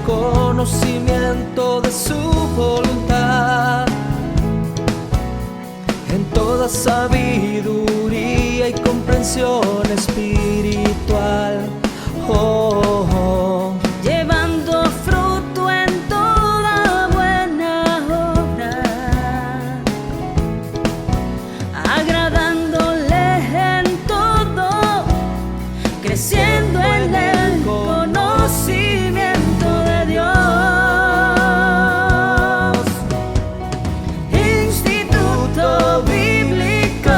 conocimiento de su voluntad, en toda sabiduría y comprensión espiritual. Oh, oh. Llevando fruto en toda buena obra, agradándole en todo, creciendo en el conocimiento de Dios. Instituto Bíblico,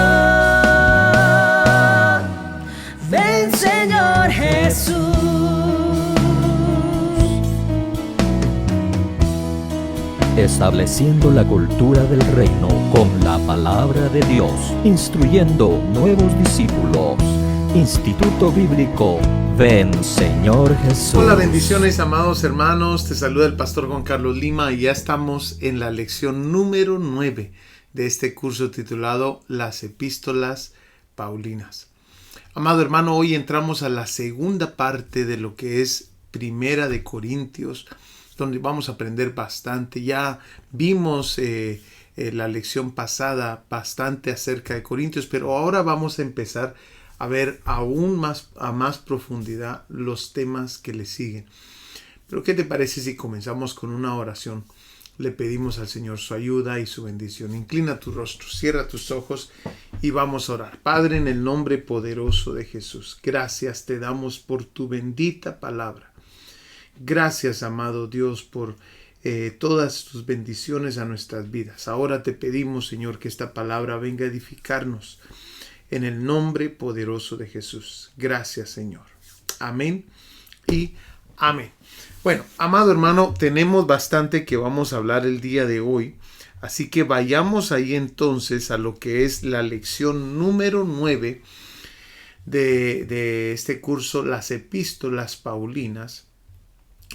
ven Señor Jesús. Estableciendo la cultura del reino con la palabra de Dios, instruyendo nuevos discípulos. Instituto Bíblico, ven Señor Jesús. Hola, bendiciones, amados hermanos. Te saluda el pastor Juan Carlos Lima y ya estamos en la lección número 9 de este curso titulado Las Epístolas Paulinas. Amado hermano, hoy entramos a la segunda parte de lo que es Primera de Corintios, donde vamos a aprender bastante. Ya vimos la lección pasada bastante acerca de Corintios, pero ahora vamos a empezar a ver aún más a más profundidad los temas que le siguen. Pero ¿qué te parece si comenzamos con una oración? Le pedimos al Señor su ayuda y su bendición. Inclina tu rostro, cierra tus ojos y vamos a orar. Padre, en el nombre poderoso de Jesús, gracias te damos por tu bendita palabra. Gracias, amado Dios, por todas tus bendiciones a nuestras vidas. Ahora te pedimos, Señor, que esta palabra venga a edificarnos en el nombre poderoso de Jesús. Gracias, Señor. Amén y amén. Bueno, amado hermano, tenemos bastante que vamos a hablar el día de hoy. Así que vayamos ahí entonces a lo que es la lección número 9 de este curso, las Epístolas Paulinas.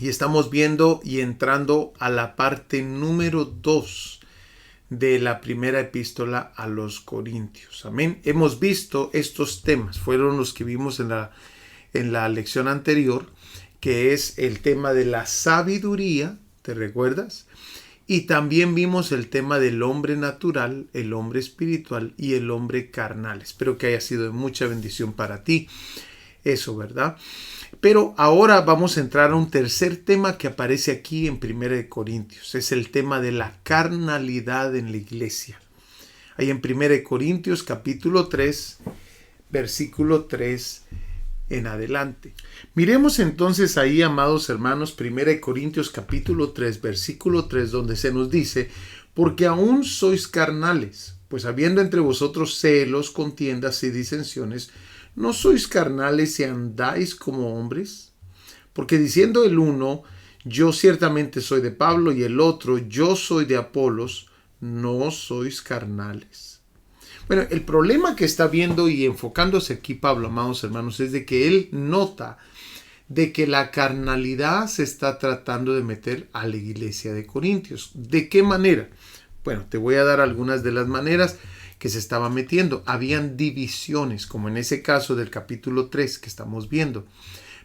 Y estamos viendo y entrando a la parte número 2 de la primera epístola a los Corintios. Amén. Hemos visto estos temas, fueron los que vimos en la lección anterior, que es el tema de la sabiduría, ¿te recuerdas? Y también vimos el tema del hombre natural, el hombre espiritual y el hombre carnal. Espero que haya sido de mucha bendición para ti eso, ¿verdad? Pero ahora vamos a entrar a un tercer tema que aparece aquí en 1 Corintios. Es el tema de la carnalidad en la iglesia. Ahí en 1 Corintios capítulo 3, versículo 3 en adelante. Miremos entonces ahí, amados hermanos, 1 Corintios capítulo 3, versículo 3, donde se nos dice: porque aún sois carnales, pues habiendo entre vosotros celos, contiendas y disensiones, ¿no sois carnales y andáis como hombres? Porque diciendo el uno, yo ciertamente soy de Pablo, y el otro, yo soy de Apolos, ¿no sois carnales? Bueno, el problema que está viendo y enfocándose aquí Pablo, amados hermanos, es de que él nota de que la carnalidad se está tratando de meter a la iglesia de Corintios. ¿De qué manera? Bueno, te voy a dar algunas de las maneras que se estaba metiendo. Habían divisiones, como en ese caso del capítulo 3 que estamos viendo.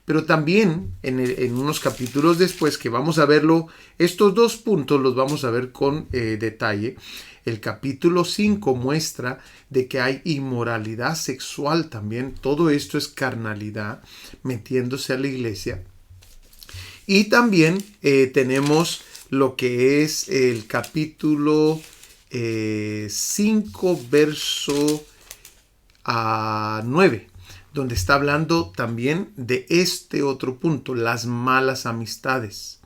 Pero también en unos capítulos después, que vamos a verlo, estos dos puntos los vamos a ver con detalle. El capítulo 5 muestra de que hay inmoralidad sexual también. Todo esto es carnalidad metiéndose a la iglesia. Y también tenemos lo que es el capítulo 5 verso 9, donde está hablando también de este otro punto, las malas amistades.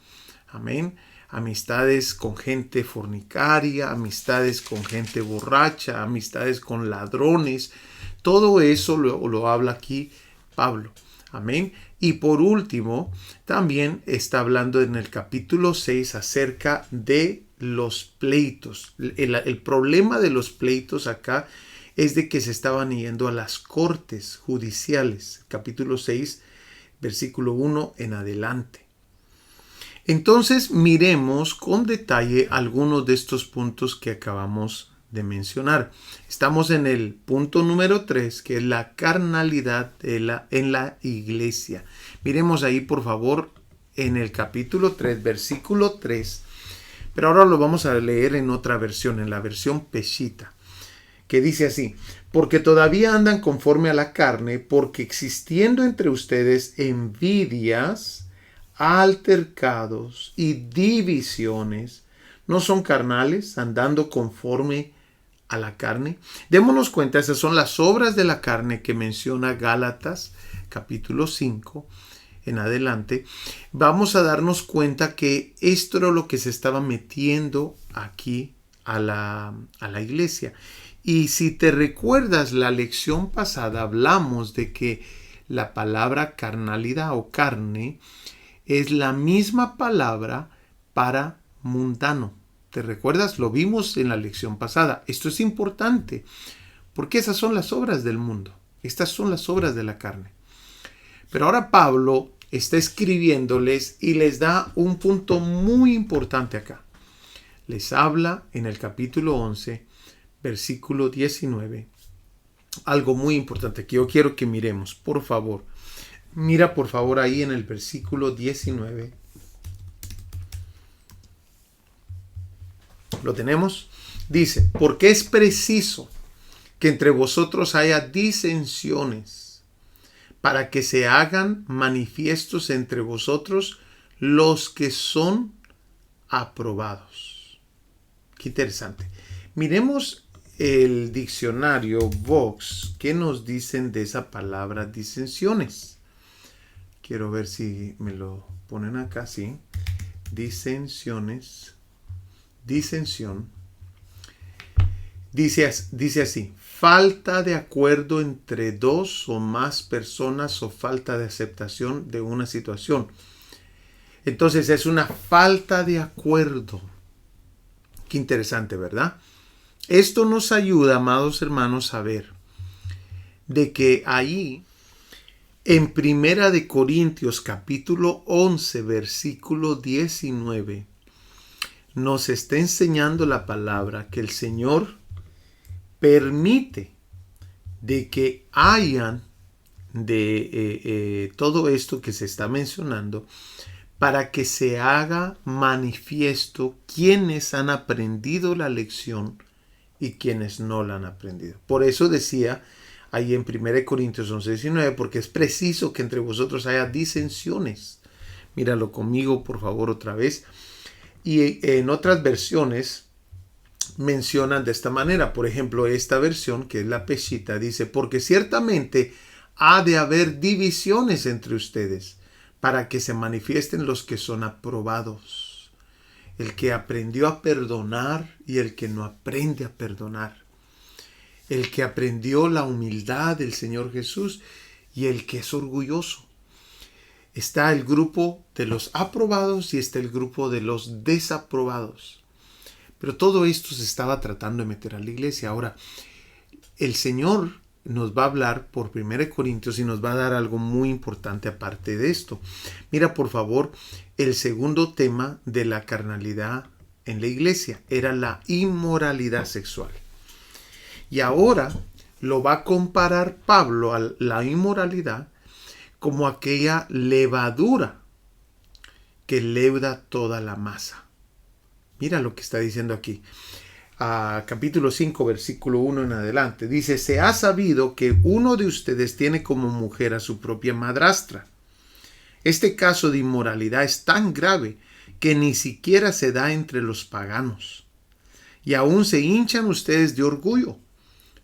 Amén. Amistades con gente fornicaria, amistades con gente borracha, amistades con ladrones. Todo eso lo habla aquí Pablo. Amén. Y por último, también está hablando en el capítulo 6 acerca de los pleitos. El problema de los pleitos acá es de que se estaban yendo a las cortes judiciales. Capítulo 6, versículo 1 en adelante. Entonces miremos con detalle algunos de estos puntos que acabamos de mencionar. Estamos en el punto número 3, que es la carnalidad en la iglesia. Miremos ahí, por favor, en el capítulo 3, versículo 3, pero ahora lo vamos a leer en otra versión, en la versión Peshitta, que dice así: porque todavía andan conforme a la carne, porque existiendo entre ustedes envidias, altercados y divisiones, ¿no son carnales, andando conforme a la carne? Démonos cuenta, esas son las obras de la carne que menciona Gálatas capítulo 5 en adelante. Vamos a darnos cuenta que esto era lo que se estaba metiendo aquí a la iglesia. Y si te recuerdas, la lección pasada hablamos de que la palabra carnalidad o carne es la misma palabra para mundano. ¿Te recuerdas? Lo vimos en la lección pasada. Esto es importante porque esas son las obras del mundo. Estas son las obras de la carne. Pero ahora Pablo está escribiéndoles y les da un punto muy importante acá. Les habla en el capítulo 11, versículo 19. Algo muy importante que yo quiero que miremos, por favor. Mira por favor ahí en el versículo 19. ¿Lo tenemos? Dice: porque es preciso que entre vosotros haya disensiones, para que se hagan manifiestos entre vosotros los que son aprobados. Qué interesante. Miremos el diccionario Vox. ¿Qué nos dicen de esa palabra disensiones? Quiero ver si me lo ponen acá, sí. Disensiones. Disensión. Dice así: falta de acuerdo entre dos o más personas o falta de aceptación de una situación. Entonces es una falta de acuerdo. Qué interesante, ¿verdad? Esto nos ayuda, amados hermanos, a ver de que ahí en Primera de Corintios capítulo 11 versículo 19 nos está enseñando la palabra que el Señor permite de que hayan de todo esto que se está mencionando para que se haga manifiesto quienes han aprendido la lección y quienes no la han aprendido. Por eso decía ahí en 1 Corintios 11:19, porque es preciso que entre vosotros haya disensiones. Míralo conmigo, por favor, otra vez. Y en otras versiones mencionan de esta manera. Por ejemplo, esta versión, que es la Peshitta, dice: porque ciertamente ha de haber divisiones entre ustedes, para que se manifiesten los que son aprobados. El que aprendió a perdonar y el que no aprende a perdonar. El que aprendió la humildad del Señor Jesús y el que es orgulloso. Está el grupo de los aprobados y está el grupo de los desaprobados. Pero todo esto se estaba tratando de meter a la iglesia. Ahora, el Señor nos va a hablar por 1 Corintios y nos va a dar algo muy importante aparte de esto. Mira, por favor, el segundo tema de la carnalidad en la iglesia era la inmoralidad sexual. Y ahora lo va a comparar Pablo a la inmoralidad como aquella levadura que leuda toda la masa. Mira lo que está diciendo aquí. Capítulo 5, versículo 1 en adelante. Dice: se ha sabido que uno de ustedes tiene como mujer a su propia madrastra. Este caso de inmoralidad es tan grave que ni siquiera se da entre los paganos. Y aún se hinchan ustedes de orgullo.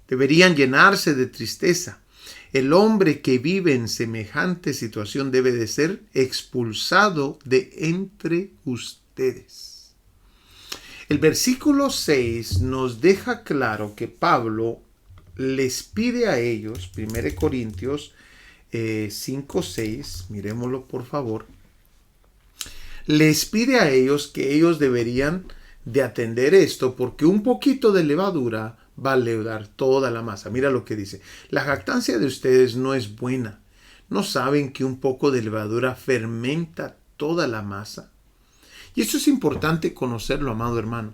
Deberían llenarse de tristeza. El hombre que vive en semejante situación debe de ser expulsado de entre ustedes. El versículo 6 nos deja claro que Pablo les pide a ellos, 1 Corintios 5:6, miremoslo por favor, les pide a ellos que ellos deberían de atender esto porque un poquito de levadura va a leudar toda la masa. Mira lo que dice: la jactancia de ustedes no es buena. ¿No saben que un poco de levadura fermenta toda la masa? Y esto es importante conocerlo, amado hermano.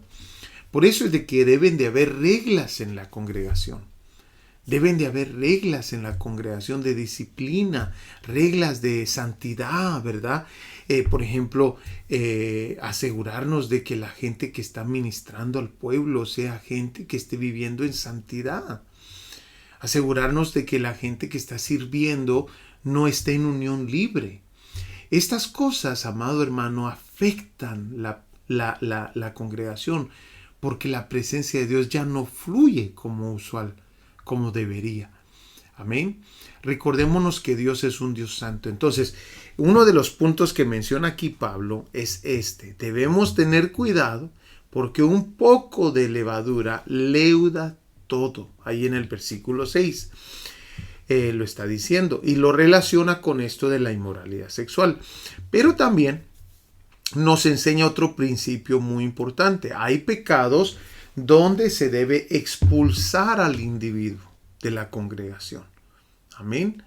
Por eso es de que deben de haber reglas en la congregación. Deben de haber reglas en la congregación de disciplina, reglas de santidad, ¿verdad? Por ejemplo, asegurarnos de que la gente que está ministrando al pueblo sea gente que esté viviendo en santidad. Asegurarnos de que la gente que está sirviendo no esté en unión libre. Estas cosas, amado hermano, afectan la congregación porque la presencia de Dios ya no fluye como usual, como debería. Amén. Recordémonos que Dios es un Dios santo. Entonces, uno de los puntos que menciona aquí Pablo es este. Debemos tener cuidado porque un poco de levadura leuda todo. Ahí en el versículo 6 lo está diciendo y lo relaciona con esto de la inmoralidad sexual. Pero también nos enseña otro principio muy importante. Hay pecados donde se debe expulsar al individuo de la congregación. Amén.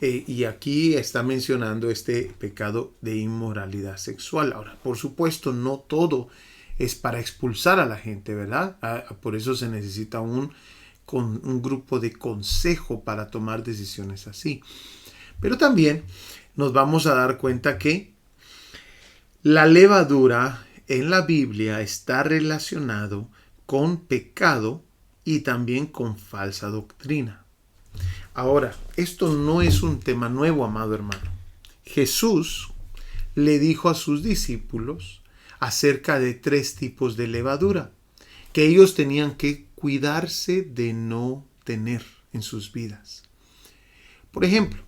Y aquí está mencionando este pecado de inmoralidad sexual. Ahora, por supuesto, no todo es para expulsar a la gente, ¿verdad? Por eso se necesita un grupo de consejo para tomar decisiones así. Pero también nos vamos a dar cuenta que la levadura en la Biblia está relacionado con pecado y también con falsa doctrina. Ahora, esto no es un tema nuevo, amado hermano. Jesús le dijo a sus discípulos acerca de 3 tipos de levadura que ellos tenían que cuidarse de no tener en sus vidas. Por ejemplo,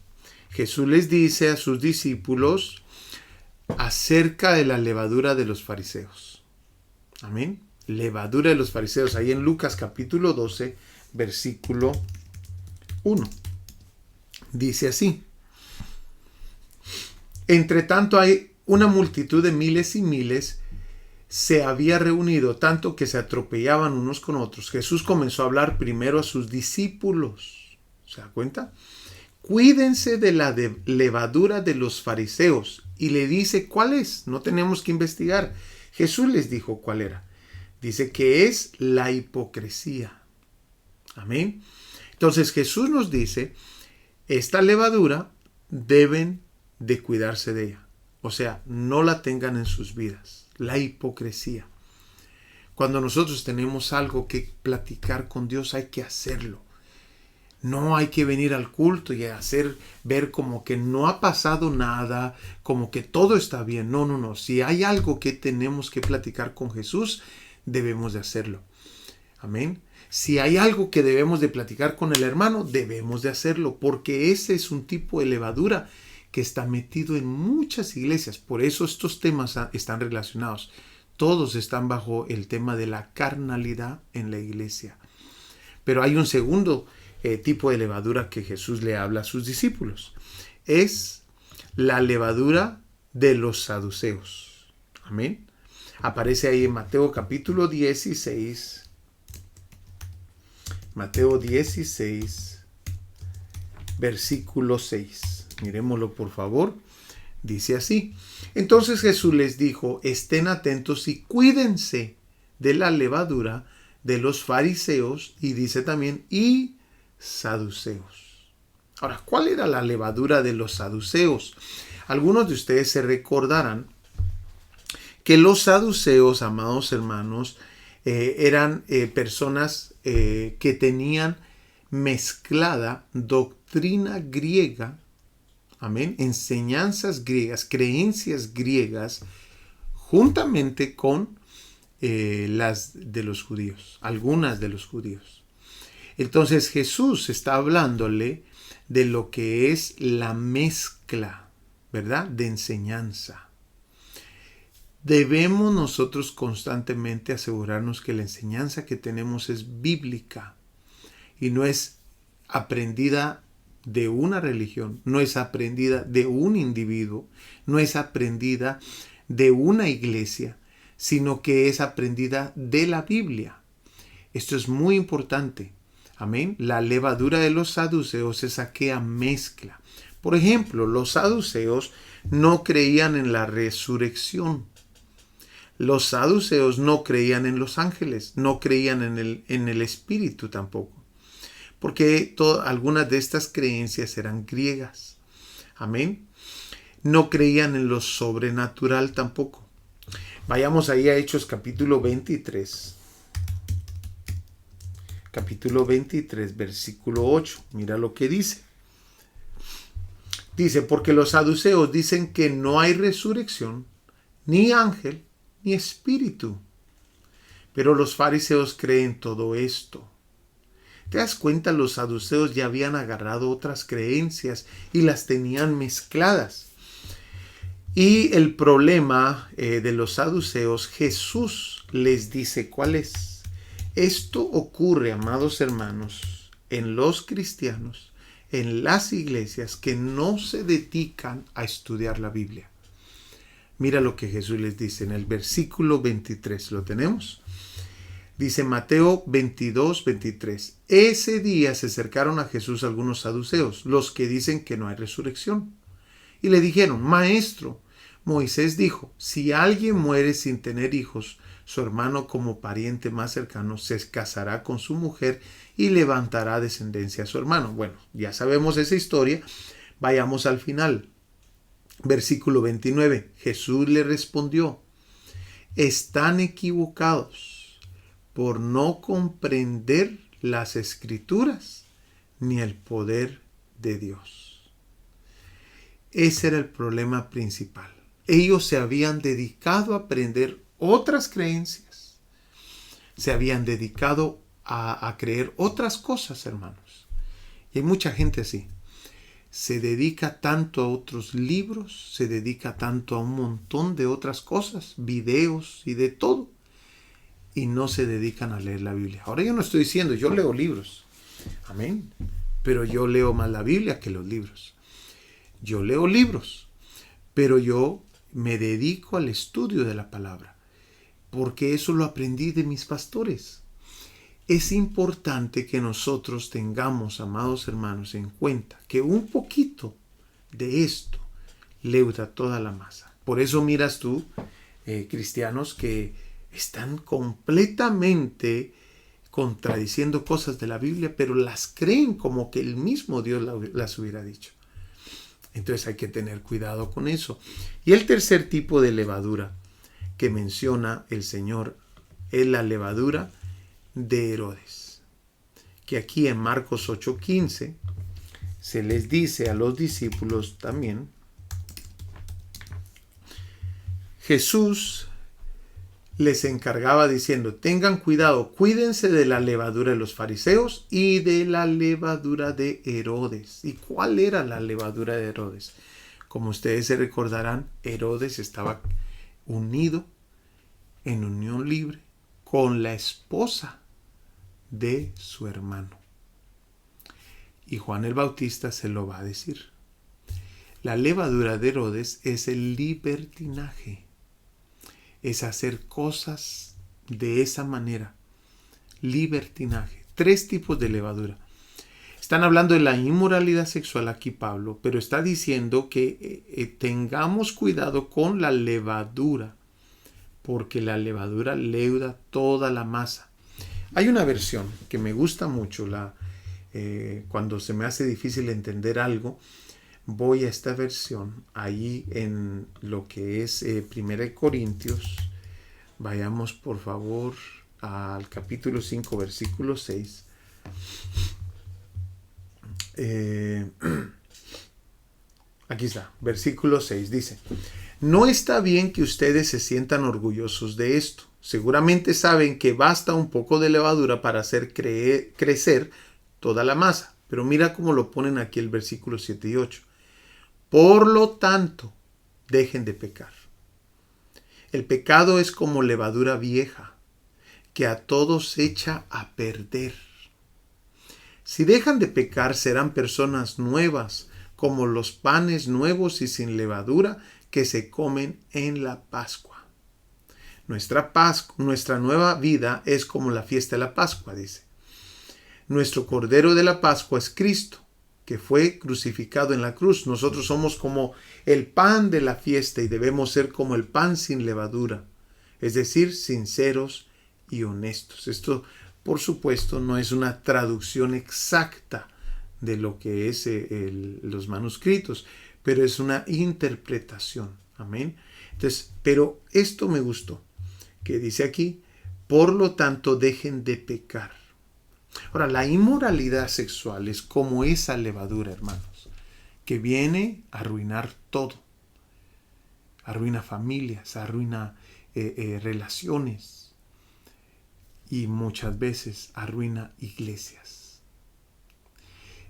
Jesús les dice a sus discípulos acerca de la levadura de los fariseos. Amén. Levadura de los fariseos. Ahí en Lucas capítulo 12, versículo 1. Dice así. Entre tanto hay una multitud de miles y miles se había reunido, tanto que se atropellaban unos con otros. Jesús comenzó a hablar primero a sus discípulos. ¿Se da cuenta? Cuídense de la levadura de los fariseos. Y le dice cuál es. No tenemos que investigar. Jesús les dijo cuál era. Dice que es la hipocresía. Amén. Entonces Jesús nos dice, esta levadura deben de cuidarse de ella. O sea, no la tengan en sus vidas. La hipocresía. Cuando nosotros tenemos algo que platicar con Dios, hay que hacerlo. No hay que venir al culto y ver como que no ha pasado nada, como que todo está bien. No, no, no. Si hay algo que tenemos que platicar con Jesús, debemos de hacerlo. Amén. Si hay algo que debemos de platicar con el hermano, debemos de hacerlo, porque ese es un tipo de levadura que está metido en muchas iglesias. Por eso estos temas están relacionados. Todos están bajo el tema de la carnalidad en la iglesia. Pero hay un segundo tipo de levadura que Jesús le habla a sus discípulos. Es la levadura de los saduceos. Amén. Aparece ahí en Mateo capítulo 16. Mateo 16, versículo 6. Miremoslo por favor. Dice así. Entonces Jesús les dijo, estén atentos y cuídense de la levadura de los fariseos, y dice también, y saduceos. Ahora, ¿cuál era la levadura de los saduceos? Algunos de ustedes se recordarán que los saduceos, amados hermanos, eran personas que tenían mezclada doctrina griega, amén, enseñanzas griegas, creencias griegas, juntamente con las de los judíos, algunas de los judíos. Entonces Jesús está hablándole de lo que es la mezcla, ¿verdad?, de enseñanza. Debemos nosotros constantemente asegurarnos que la enseñanza que tenemos es bíblica y no es aprendida de una religión, no es aprendida de un individuo, no es aprendida de una iglesia, sino que es aprendida de la Biblia. Esto es muy importante. Amén. La levadura de los saduceos es aquella mezcla. Por ejemplo, los saduceos no creían en la resurrección. Los saduceos no creían en los ángeles, no creían en el espíritu tampoco. porque algunas de estas creencias eran griegas. Amén. No creían en lo sobrenatural tampoco. Vayamos ahí a Hechos capítulo 23. Capítulo 23, versículo 8. Mira lo que dice. Dice, porque los saduceos dicen que no hay resurrección, ni ángel, ni espíritu. Pero los fariseos creen todo esto. ¿Te das cuenta? Los saduceos ya habían agarrado otras creencias y las tenían mezcladas. Y el problema de los saduceos, Jesús les dice cuál es. Esto ocurre, amados hermanos, en los cristianos, en las iglesias que no se dedican a estudiar la Biblia. Mira lo que Jesús les dice en el versículo 23. ¿Lo tenemos? Dice Mateo 22, 23. Ese día se acercaron a Jesús algunos saduceos, los que dicen que no hay resurrección. Y le dijeron, Maestro, Moisés dijo, si alguien muere sin tener hijos, su hermano como pariente más cercano se casará con su mujer y levantará descendencia a su hermano. Bueno, ya sabemos esa historia. Vayamos al final. Versículo 29. Jesús le respondió, están equivocados por no comprender las Escrituras ni el poder de Dios. Ese era el problema principal. Ellos se habían dedicado a aprender otras creencias. Se habían dedicado a creer otras cosas, hermanos. Y hay mucha gente así. Se dedica tanto a otros libros, se dedica tanto a un montón de otras cosas, videos y de todo. Y no se dedican a leer la Biblia. Ahora yo no estoy diciendo, yo leo libros. Amén. Pero yo leo más la Biblia que los libros. Yo leo libros, pero yo me dedico al estudio de la palabra, porque eso lo aprendí de mis pastores. Es importante que nosotros tengamos, amados hermanos, en cuenta que un poquito de esto leuda toda la masa. Por eso miras tú, cristianos que están completamente contradiciendo cosas de la Biblia, pero las creen como que el mismo Dios las hubiera dicho. Entonces hay que tener cuidado con eso. Y el tercer tipo de levadura que menciona el Señor es la levadura de Herodes. Que aquí en Marcos 8:15 se les dice a los discípulos también, Jesús les encargaba diciendo, tengan cuidado, cuídense de la levadura de los fariseos y de la levadura de Herodes. ¿Y cuál era la levadura de Herodes? Como ustedes se recordarán, Herodes estaba unido en unión libre con la esposa de su hermano. Y Juan el Bautista se lo va a decir. La levadura de Herodes es el libertinaje. Es hacer cosas de esa manera. Libertinaje. 3 tipos de levadura. Están hablando de la inmoralidad sexual aquí Pablo, pero está diciendo que tengamos cuidado con la levadura, porque la levadura leuda toda la masa. Hay una versión que me gusta mucho, cuando se me hace difícil entender algo, voy a esta versión, ahí en lo que es 1 Corintios. Vayamos por favor al capítulo 5, versículo 6. Aquí está, versículo 6 dice, no está bien que ustedes se sientan orgullosos de esto. Seguramente saben que basta un poco de levadura para hacer crecer toda la masa. Pero mira cómo lo ponen aquí el versículo 7 y 8. Por lo tanto, dejen de pecar. El pecado es como levadura vieja, que a todos echa a perder. Si dejan de pecar, serán personas nuevas, como los panes nuevos y sin levadura que se comen en la Pascua. Nuestra nueva vida es como la fiesta de la Pascua, dice. Nuestro Cordero de la Pascua es Cristo, que fue crucificado en la cruz. Nosotros somos como el pan de la fiesta y debemos ser como el pan sin levadura, es decir, sinceros y honestos. Esto por supuesto, no es una traducción exacta de lo que es los manuscritos, pero es una interpretación. Amén. Entonces, pero esto me gustó, que dice aquí, por lo tanto, dejen de pecar. Ahora, la inmoralidad sexual es como esa levadura, hermanos, que viene a arruinar todo. Arruina familias, arruina relaciones y muchas veces arruina iglesias.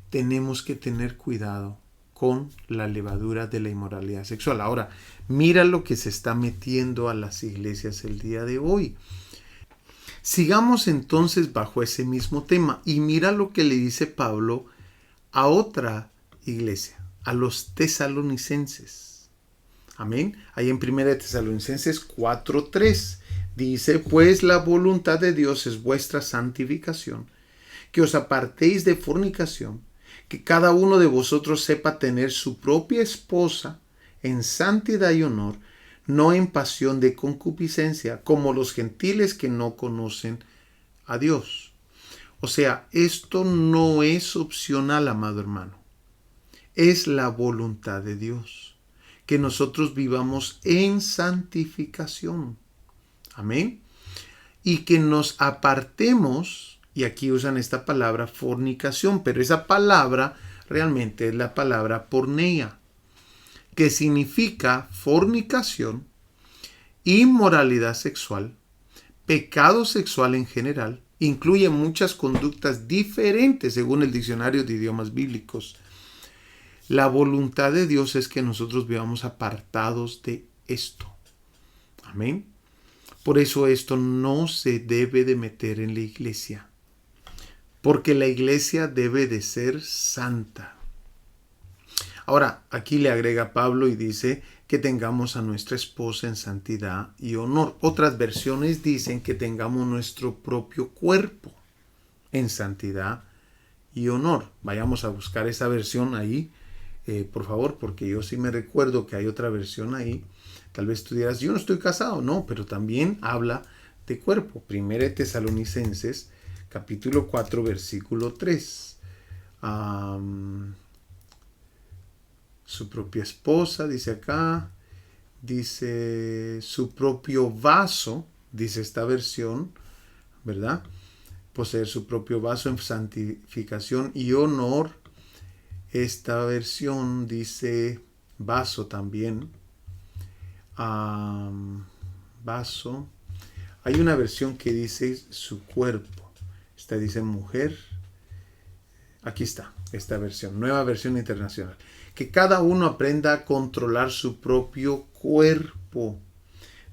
Tenemos que tener cuidado con la levadura de la inmoralidad sexual. Ahora, mira lo que se está metiendo a las iglesias el día de hoy. Sigamos entonces bajo ese mismo tema y mira lo que le dice Pablo a otra iglesia, a los tesalonicenses. Amén. Ahí en 1 Tesalonicenses 4:3 dice, pues la voluntad de Dios es vuestra santificación, que os apartéis de fornicación, que cada uno de vosotros sepa tener su propia esposa en santidad y honor, no en pasión de concupiscencia, como los gentiles que no conocen a Dios. O sea, esto no es opcional, amado hermano. Es la voluntad de Dios, que nosotros vivamos en santificación. Amén. Y que nos apartemos, y aquí usan esta palabra fornicación, pero esa palabra realmente es la palabra porneia, que significa fornicación, inmoralidad sexual, pecado sexual en general, incluye muchas conductas diferentes según el diccionario de idiomas bíblicos. La voluntad de Dios es que nosotros vivamos apartados de esto. Amén. Por eso esto no se debe de meter en la iglesia, porque la iglesia debe de ser santa. Ahora, aquí le agrega Pablo y dice que tengamos a nuestra esposa en santidad y honor. Otras versiones dicen que tengamos nuestro propio cuerpo en santidad y honor. Vayamos a buscar esa versión ahí, por favor, porque yo sí me recuerdo que hay otra versión ahí. Tal vez tú dirás, yo no estoy casado. No, pero también habla de cuerpo. 1 Tesalonicenses, capítulo 4, versículo 3. Su propia esposa, dice acá, dice su propio vaso, dice esta versión, ¿verdad? Poseer su propio vaso en santificación y honor. Esta versión dice vaso también. Vaso. Hay una versión que dice su cuerpo. Esta dice mujer. Aquí está, esta versión, nueva versión internacional. Que cada uno aprenda a controlar su propio cuerpo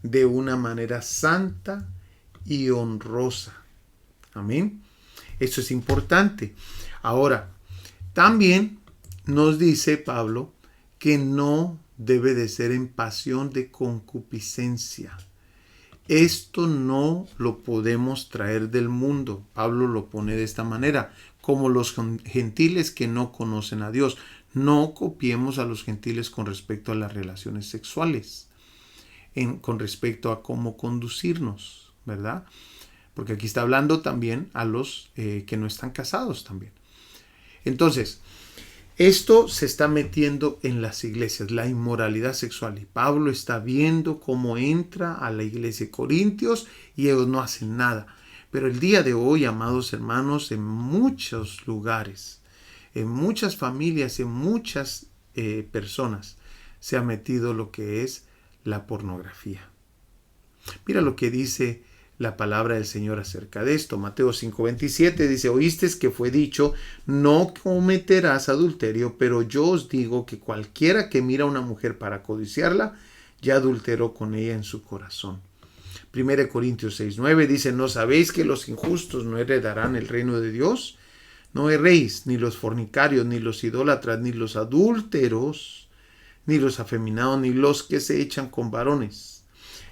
de una manera santa y honrosa. Amén. Eso es importante. Ahora, también nos dice Pablo que no debe de ser en pasión de concupiscencia. Esto no lo podemos traer del mundo. Pablo lo pone de esta manera, como los gentiles que no conocen a Dios. No copiemos a los gentiles con respecto a las relaciones sexuales, con respecto a cómo conducirnos, ¿verdad? Porque aquí está hablando también a los que no están casados también. Entonces, esto se está metiendo en las iglesias, la inmoralidad sexual. Y Pablo está viendo cómo entra a la iglesia de Corintios y ellos no hacen nada. Pero el día de hoy, amados hermanos, en muchos lugares, en muchas familias, en muchas personas, se ha metido lo que es la pornografía. Mira lo que dice la palabra del Señor acerca de esto. Mateo 5:27 dice, oísteis que fue dicho, no cometerás adulterio, pero yo os digo que cualquiera que mira a una mujer para codiciarla, ya adulteró con ella en su corazón. 1 Corintios 6:9 dice, ¿no sabéis que los injustos no heredarán el reino de Dios? No erréis, ni los fornicarios, ni los idólatras, ni los adúlteros, ni los afeminados, ni los que se echan con varones.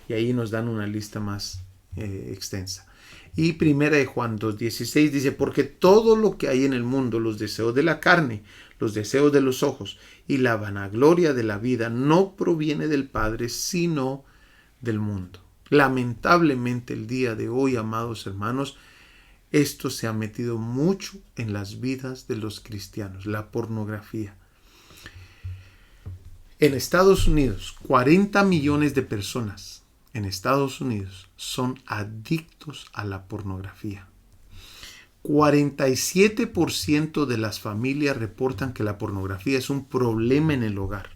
Y ahí nos dan una lista más extensa. Y 1 Juan 2:16 dice, porque todo lo que hay en el mundo, los deseos de la carne, los deseos de los ojos y la vanagloria de la vida, no proviene del Padre, sino del mundo. Lamentablemente el día de hoy, amados hermanos, Esto se ha metido mucho en las vidas de los cristianos, la pornografía. En Estados Unidos, 40 millones de personas en Estados Unidos son adictos a la pornografía. 47% de las familias reportan que la pornografía es un problema en el hogar.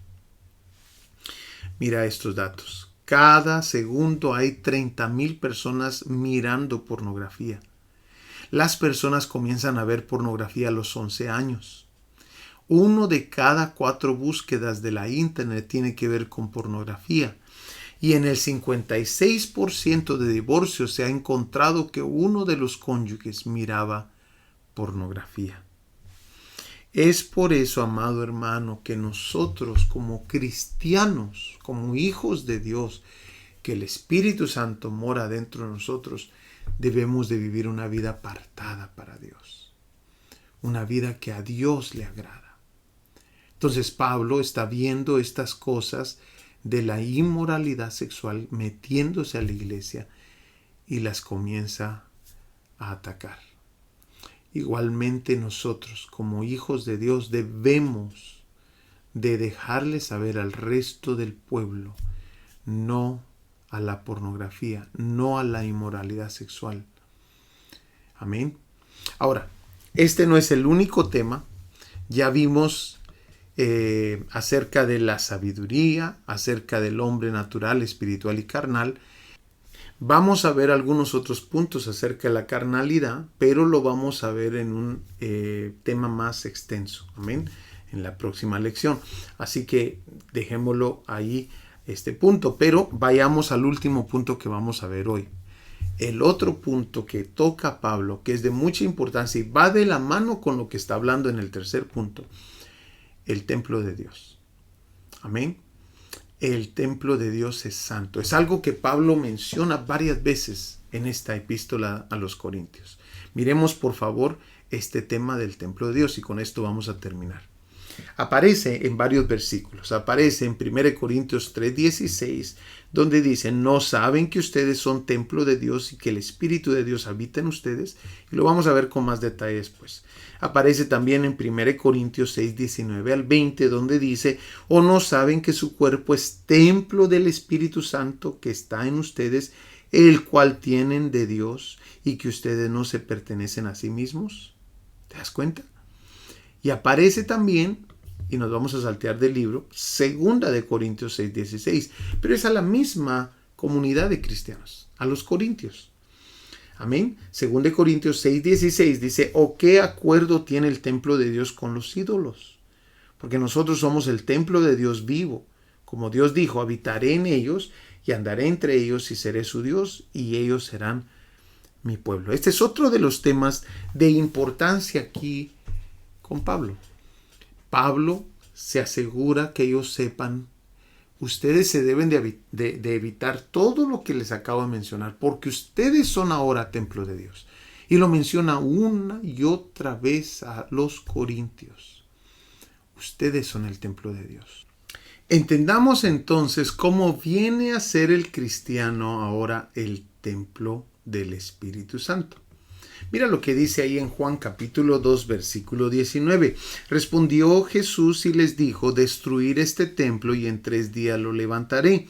Mira estos datos. Cada segundo hay 30,000 personas mirando pornografía. Las personas comienzan a ver pornografía a los 11 años. 1 de cada 4 búsquedas de la internet tiene que ver con pornografía. Y en el 56% de divorcios se ha encontrado que uno de los cónyuges miraba pornografía. Es por eso, amado hermano, que nosotros como cristianos, como hijos de Dios, que el Espíritu Santo mora dentro de nosotros, debemos de vivir una vida apartada para Dios. Una vida que a Dios le agrada. Entonces Pablo está viendo estas cosas de la inmoralidad sexual metiéndose a la iglesia y las comienza a atacar. Igualmente nosotros como hijos de Dios debemos de dejarle saber al resto del pueblo no a la pornografía, no a la inmoralidad sexual. Amén. Ahora, este no es el único tema. Ya vimos acerca de la sabiduría, acerca del hombre natural, espiritual y carnal. Vamos a ver algunos otros puntos acerca de la carnalidad, pero lo vamos a ver en un tema más extenso, amén, en la próxima lección. Así que dejémoslo ahí, este punto, pero vayamos al último punto que vamos a ver hoy. El otro punto que toca Pablo, que es de mucha importancia y va de la mano con lo que está hablando en el tercer punto, el templo de Dios. Amén. El templo de Dios es santo. Es algo que Pablo menciona varias veces en esta epístola a los Corintios. Miremos por favor este tema del templo de Dios y con esto vamos a terminar. Aparece en varios versículos. Aparece en 1 Corintios 3:16, donde dice: ¿no saben que ustedes son templo de Dios y que el Espíritu de Dios habita en ustedes? Y lo vamos a ver con más detalle después. Aparece también en 1 Corintios 6:19 al 20, donde dice: ¿o no saben que su cuerpo es templo del Espíritu Santo que está en ustedes, el cual tienen de Dios, y que ustedes no se pertenecen a sí mismos? ¿Te das cuenta? Y aparece también, y nos vamos a saltear del libro, 2 Corintios 6:16, pero es a la misma comunidad de cristianos, a los corintios. Amén. 2 Corintios 6:16 dice: ¿o qué acuerdo tiene el templo de Dios con los ídolos? Porque nosotros somos el templo de Dios vivo. Como Dios dijo: habitaré en ellos y andaré entre ellos y seré su Dios y ellos serán mi pueblo. Este es otro de los temas de importancia aquí con Pablo. Pablo se asegura que ellos sepan: ustedes se deben de evitar todo lo que les acabo de mencionar, porque ustedes son ahora templo de Dios. Y lo menciona una y otra vez a los corintios. Ustedes son el templo de Dios. Entendamos entonces cómo viene a ser el cristiano ahora el templo del Espíritu Santo. Mira lo que dice ahí en Juan capítulo 2 versículo 19. Respondió Jesús y les dijo: destruir este templo y en 3 días lo levantaré.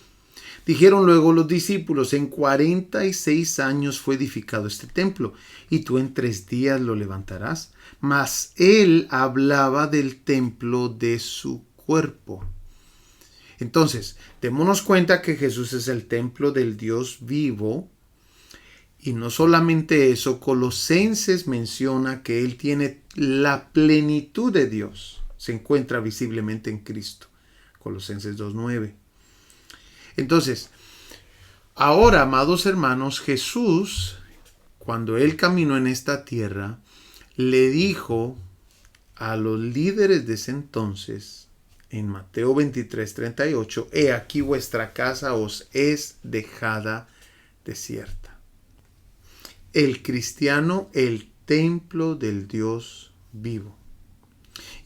Dijeron luego los discípulos: en 46 años fue edificado este templo, y tú en 3 días lo levantarás. Mas él hablaba del templo de su cuerpo. Entonces, démonos cuenta que Jesús es el templo del Dios vivo. Y no solamente eso, Colosenses menciona que Él tiene la plenitud de Dios. Se encuentra visiblemente en Cristo. Colosenses 2:9. Entonces, ahora, amados hermanos, Jesús, cuando Él caminó en esta tierra, le dijo a los líderes de ese entonces, en Mateo 23:38, he aquí vuestra casa os es dejada desierta. El cristiano, el templo del Dios vivo.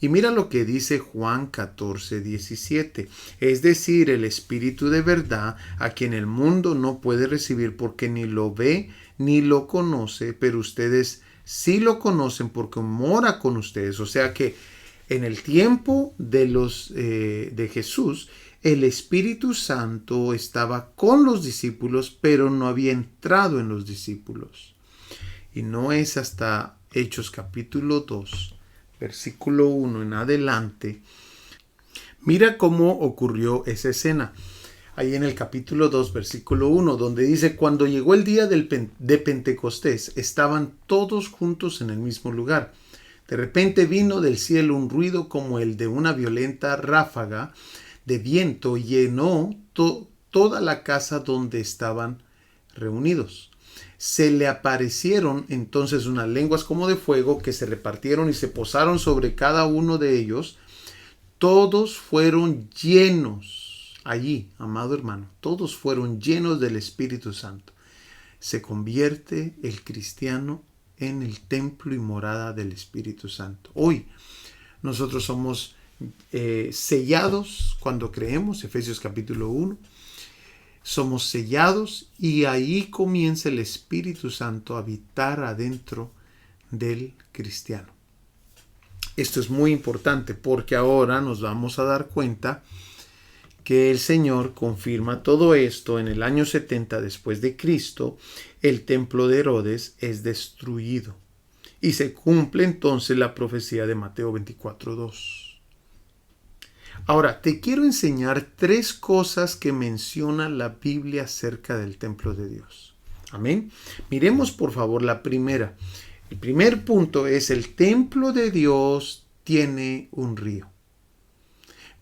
Y mira lo que dice Juan 14:17. Es decir, el Espíritu de verdad, a quien el mundo no puede recibir porque ni lo ve ni lo conoce, pero ustedes sí lo conocen porque mora con ustedes. O sea que en el tiempo de Jesús, el Espíritu Santo estaba con los discípulos, pero no había entrado en los discípulos. Y no es hasta Hechos capítulo 2, versículo 1 en adelante. Mira cómo ocurrió esa escena. Ahí en el capítulo 2, versículo 1, donde dice: cuando llegó el día de Pentecostés, estaban todos juntos en el mismo lugar. De repente vino del cielo un ruido como el de una violenta ráfaga de viento, y llenó toda la casa donde estaban reunidos. Se le aparecieron entonces unas lenguas como de fuego que se repartieron y se posaron sobre cada uno de ellos. Todos fueron llenos, allí, amado hermano, todos fueron llenos del Espíritu Santo. Se convierte el cristiano en el templo y morada del Espíritu Santo. Hoy nosotros somos sellados cuando creemos, Efesios capítulo 1. Somos sellados y ahí comienza el Espíritu Santo a habitar adentro del cristiano. Esto es muy importante porque ahora nos vamos a dar cuenta que el Señor confirma todo esto. En el año 70 después de Cristo, el templo de Herodes es destruido y se cumple entonces la profecía de Mateo 24:2. Ahora, te quiero enseñar 3 cosas que menciona la Biblia acerca del templo de Dios. Amén. Miremos por favor la primera. El primer punto es: el templo de Dios tiene un río.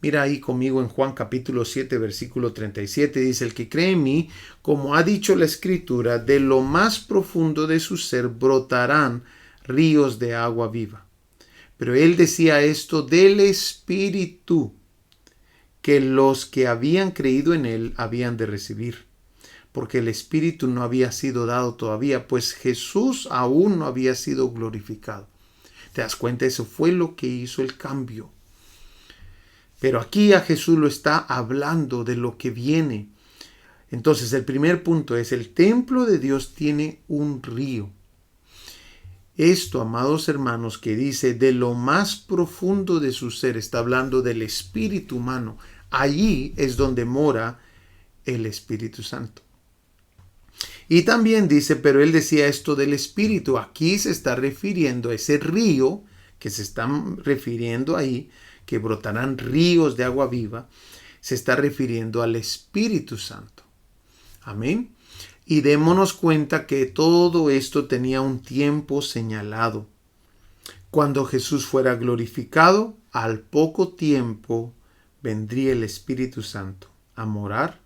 Mira ahí conmigo en Juan capítulo 7, versículo 37, dice: el que cree en mí, como ha dicho la Escritura, de lo más profundo de su ser brotarán ríos de agua viva. Pero él decía esto del Espíritu que los que habían creído en él habían de recibir, porque el Espíritu no había sido dado todavía, pues Jesús aún no había sido glorificado. ¿Te das cuenta? Eso fue lo que hizo el cambio. Pero aquí a Jesús lo está hablando de lo que viene. Entonces el primer punto es: el templo de Dios tiene un río. Esto, amados hermanos, que dice de lo más profundo de su ser, está hablando del espíritu humano. Allí es donde mora el Espíritu Santo. Y también dice: pero él decía esto del Espíritu. Aquí se está refiriendo a ese río que se está refiriendo ahí, que brotarán ríos de agua viva. Se está refiriendo al Espíritu Santo. Amén. Y démonos cuenta que todo esto tenía un tiempo señalado. Cuando Jesús fuera glorificado, al poco tiempo vendría el Espíritu Santo a morar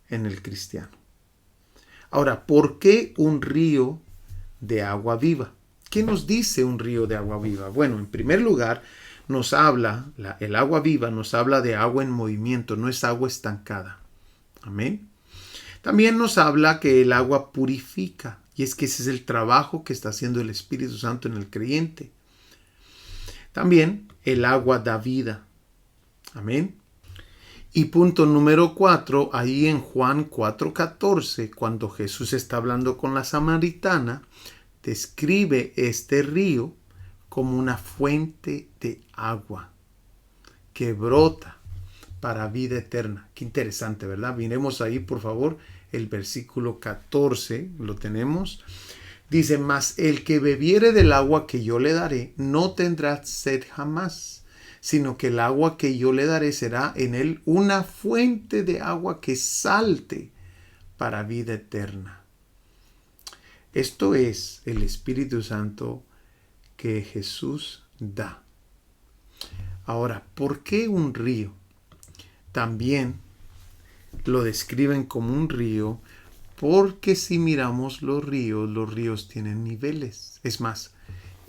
en el cristiano. Ahora, ¿por qué un río de agua viva? ¿Qué nos dice un río de agua viva? Bueno, en primer lugar, nos habla, el agua viva nos habla de agua en movimiento, no es agua estancada. Amén. También nos habla que el agua purifica, y es que ese es el trabajo que está haciendo el Espíritu Santo en el creyente. También el agua da vida. Amén. Y punto número 4, ahí en Juan 4:14, cuando Jesús está hablando con la samaritana, describe este río como una fuente de agua que brota para vida eterna. Qué interesante, ¿verdad? Miremos ahí, por favor, el versículo 14, lo tenemos. Dice: mas el que bebiere del agua que yo le daré, no tendrá sed jamás, sino que el agua que yo le daré será en él una fuente de agua que salte para vida eterna. Esto es el Espíritu Santo que Jesús da. Ahora, ¿por qué un río? También lo describen como un río porque si miramos los ríos tienen niveles. Es más,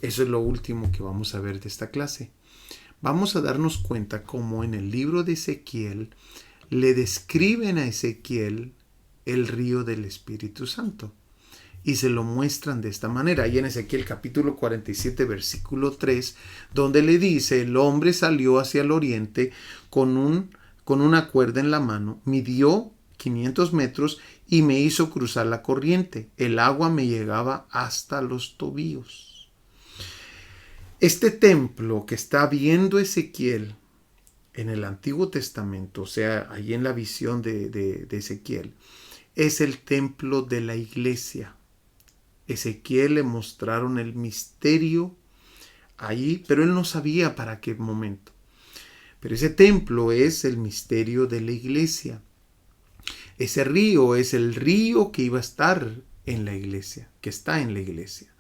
eso es lo último que vamos a ver de esta clase. Vamos a darnos cuenta cómo en el libro de Ezequiel le describen a Ezequiel el río del Espíritu Santo. Y se lo muestran de esta manera. Ahí en Ezequiel capítulo 47, versículo 3, donde le dice: el hombre salió hacia el oriente con una cuerda en la mano, midió 500 metros y me hizo cruzar la corriente. El agua me llegaba hasta los tobillos. Este templo que está viendo Ezequiel en el Antiguo Testamento, o sea, ahí en la visión de Ezequiel, es el templo de la iglesia. Ezequiel le mostraron el misterio ahí, pero él no sabía para qué momento. Pero ese templo es el misterio de la iglesia. Ese río es el río que iba a estar en la iglesia, que está en la iglesia.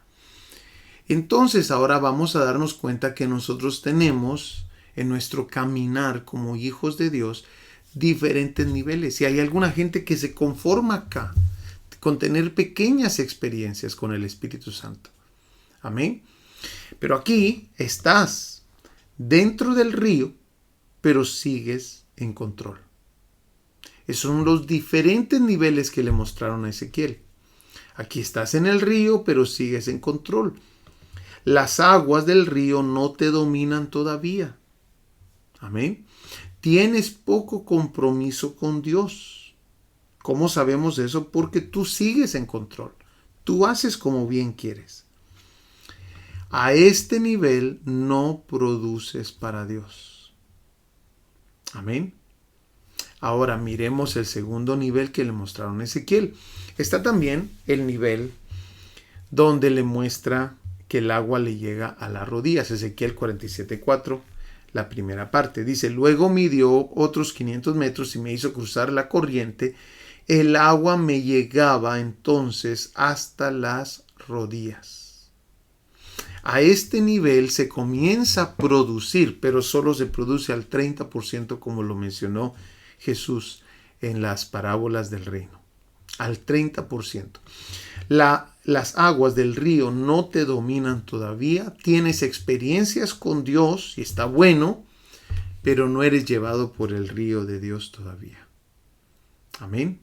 Entonces ahora vamos a darnos cuenta que nosotros tenemos en nuestro caminar como hijos de Dios diferentes niveles. Y hay alguna gente que se conforma acá con tener pequeñas experiencias con el Espíritu Santo. Amén. Pero aquí estás dentro del río, pero sigues en control. Esos son los diferentes niveles que le mostraron a Ezequiel. Aquí estás en el río, pero sigues en control. Las aguas del río no te dominan todavía. Amén. Tienes poco compromiso con Dios. ¿Cómo sabemos eso? Porque tú sigues en control. Tú haces como bien quieres. A este nivel no produces para Dios. Amén. Ahora miremos el segundo nivel que le mostraron a Ezequiel. Está también el nivel donde le muestra que el agua le llega a las rodillas. Ezequiel 47:4, la primera parte. Dice, luego midió otros 500 metros y me hizo cruzar la corriente. El agua me llegaba entonces hasta las rodillas. A este nivel se comienza a producir, pero solo se produce al 30%, como lo mencionó Jesús en las parábolas del reino. Al 30%. Las aguas del río no te dominan todavía. Tienes experiencias con Dios y está bueno, pero no eres llevado por el río de Dios todavía. Amén.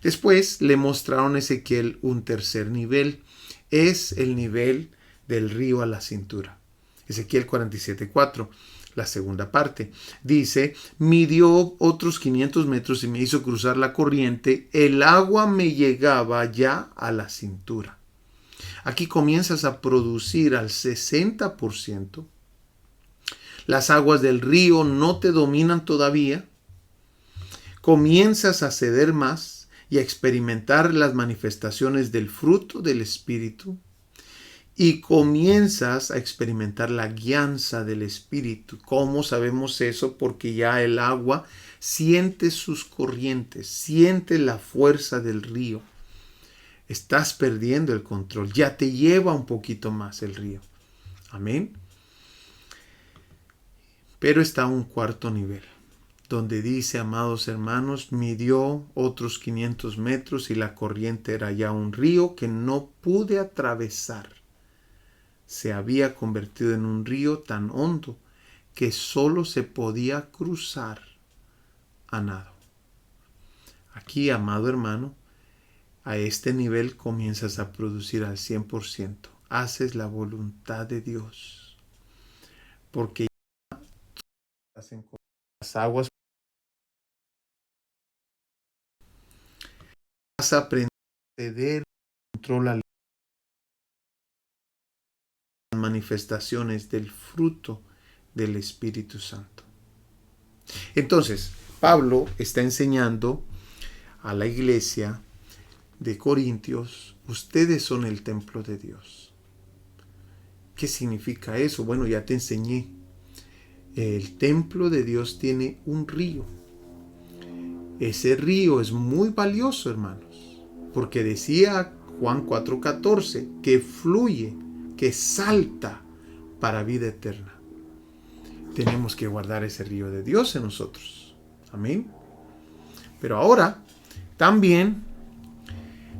Después le mostraron a Ezequiel un tercer nivel. Es el nivel del río a la cintura. Ezequiel 47:4, la segunda parte. Dice, midió otros 500 metros y me hizo cruzar la corriente. El agua me llegaba ya a la cintura. Aquí comienzas a producir al 60%. Las aguas del río no te dominan todavía. Comienzas a ceder más y a experimentar las manifestaciones del fruto del Espíritu. Y comienzas a experimentar la guianza del Espíritu. ¿Cómo sabemos eso? Porque ya el agua siente sus corrientes, siente la fuerza del río. Estás perdiendo el control, ya te lleva un poquito más el río. Amén. Pero está un cuarto nivel, donde dice, amados hermanos, midió otros 500 metros y la corriente era ya un río que no pude atravesar. Se había convertido en un río tan hondo que solo se podía cruzar a nado. Aquí, amado hermano, a este nivel comienzas a producir al 100%. Haces la voluntad de Dios. Porque ya hacen las aguas. Vas a aprender a ceder, controlar manifestaciones del fruto del Espíritu Santo. Entonces, Pablo está enseñando a la iglesia de Corintios, ustedes son el templo de Dios. ¿Qué significa eso? Bueno, ya te enseñé. El templo de Dios tiene un río. Ese río es muy valioso, hermanos, porque decía Juan 4:14 que fluye, que salta para vida eterna. Tenemos que guardar ese río de Dios en nosotros. Amén. Pero ahora también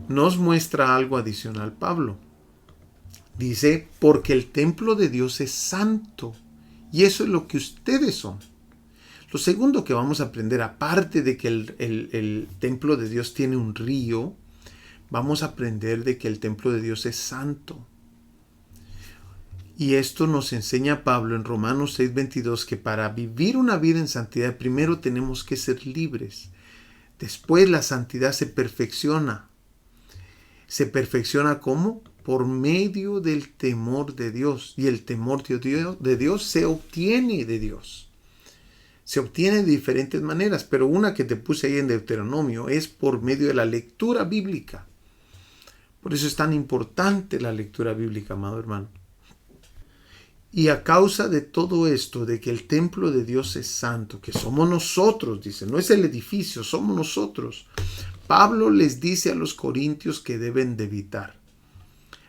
nos muestra algo adicional Pablo. Dice, porque el templo de Dios es santo y eso es lo que ustedes son. Lo segundo que vamos a aprender, aparte de que el templo de Dios tiene un río, vamos a aprender de que el templo de Dios es santo. Y esto nos enseña Pablo en Romanos 6:22 que para vivir una vida en santidad primero tenemos que ser libres. Después la santidad se perfecciona. ¿Se perfecciona cómo? por medio del temor de Dios. Y el temor de Dios se obtiene de Dios. Se obtiene de diferentes maneras, pero una que te puse ahí en Deuteronomio es por medio de la lectura bíblica. Por eso es tan importante la lectura bíblica, amado hermano. Y a causa de todo esto, de que el templo de Dios es santo, que somos nosotros, dice, no es el edificio, somos nosotros. Pablo les dice a los corintios que deben de evitar.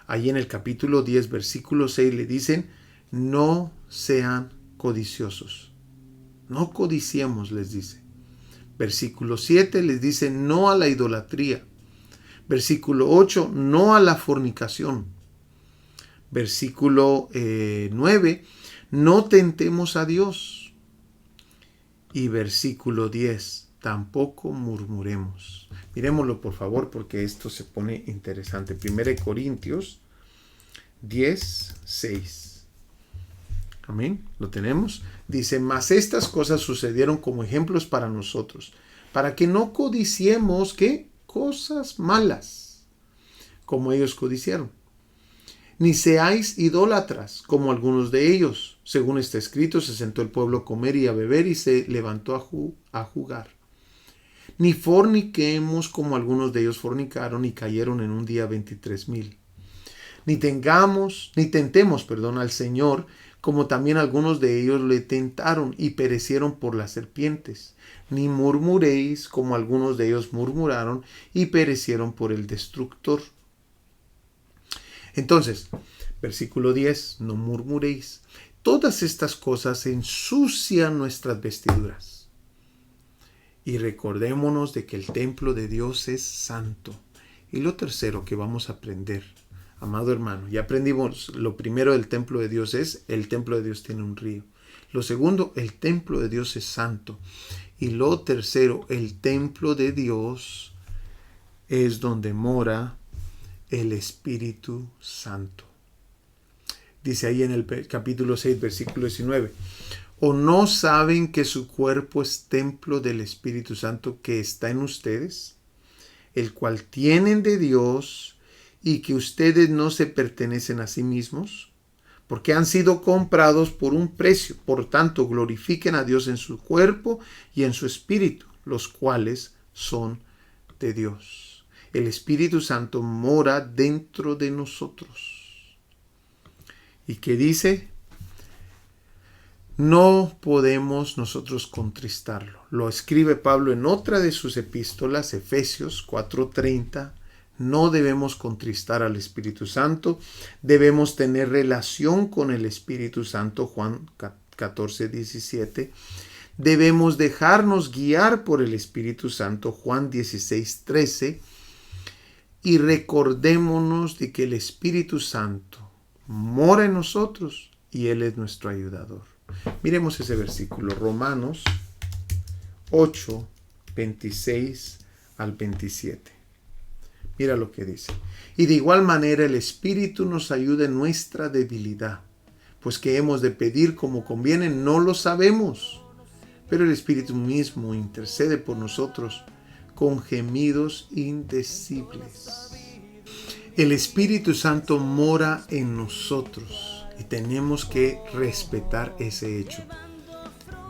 Ahí en el capítulo 10, versículo 6 le dicen, no sean codiciosos. No codiciemos, les dice. Versículo 7 les dice, no a la idolatría. Versículo 8, no a la fornicación. Versículo 9, no tentemos a Dios. Y versículo 10, tampoco murmuremos. Miremoslo por favor porque esto se pone interesante. 1 Corintios 10, 6. Amén, lo tenemos. Dice, mas estas cosas sucedieron como ejemplos para nosotros, para que no codiciemos, ¿qué? Cosas malas, como ellos codiciaron. Ni seáis idólatras, como algunos de ellos. Según está escrito, se sentó el pueblo a comer y a beber y se levantó a jugar. Ni forniquemos, como algunos de ellos fornicaron y cayeron en un día 23,000. Ni tentemos al Señor, como también algunos de ellos le tentaron y perecieron por las serpientes. Ni murmuréis, como algunos de ellos murmuraron y perecieron por el destructor. Entonces, versículo 10, no murmuréis. Todas estas cosas ensucian nuestras vestiduras. Y recordémonos de que el templo de Dios es santo. Y lo tercero que vamos a aprender, amado hermano, ya aprendimos lo primero del templo de Dios es, el templo de Dios tiene un río. Lo segundo, el templo de Dios es santo. Y lo tercero, el templo de Dios es donde mora el Espíritu Santo. Dice ahí en el capítulo 6, versículo 19. ¿O no saben que su cuerpo es templo del Espíritu Santo que está en ustedes, el cual tienen de Dios, y que ustedes no se pertenecen a sí mismos? Porque han sido comprados por un precio. Por tanto, glorifiquen a Dios en su cuerpo y en su espíritu, los cuales son de Dios. El Espíritu Santo mora dentro de nosotros. ¿Y qué dice? No podemos nosotros contristarlo. Lo escribe Pablo en otra de sus epístolas, Efesios 4:30. No debemos contristar al Espíritu Santo. Debemos tener relación con el Espíritu Santo, Juan 14:17. Debemos dejarnos guiar por el Espíritu Santo, Juan 16:13. Y recordémonos de que el Espíritu Santo mora en nosotros y Él es nuestro ayudador. Miremos ese versículo, Romanos 8, 26 al 27. Mira lo que dice. Y de igual manera el Espíritu nos ayuda en nuestra debilidad, pues que hemos de pedir como conviene, no lo sabemos. Pero el Espíritu mismo intercede por nosotros con gemidos indecibles. El Espíritu Santo mora en nosotros y tenemos que respetar ese hecho.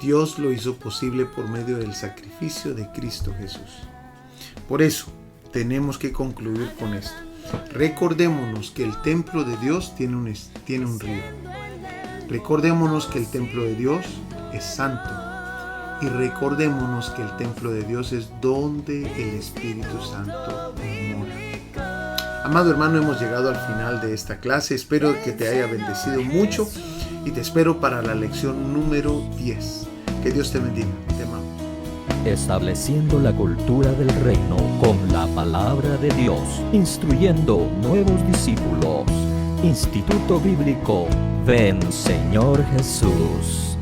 Dios lo hizo posible por medio del sacrificio de Cristo Jesús. Por eso, tenemos que concluir con esto. Recordémonos que el templo de Dios tiene un río. Recordémonos que el templo de Dios es santo. Y recordémonos que el templo de Dios es donde el Espíritu Santo mora. Amado hermano, hemos llegado al final de esta clase. Espero que te haya bendecido mucho y te espero para la lección número 10. Que Dios te bendiga. Te amamos. Estableciendo la cultura del reino con la palabra de Dios, instruyendo nuevos discípulos. Instituto Bíblico Ven Señor Jesús.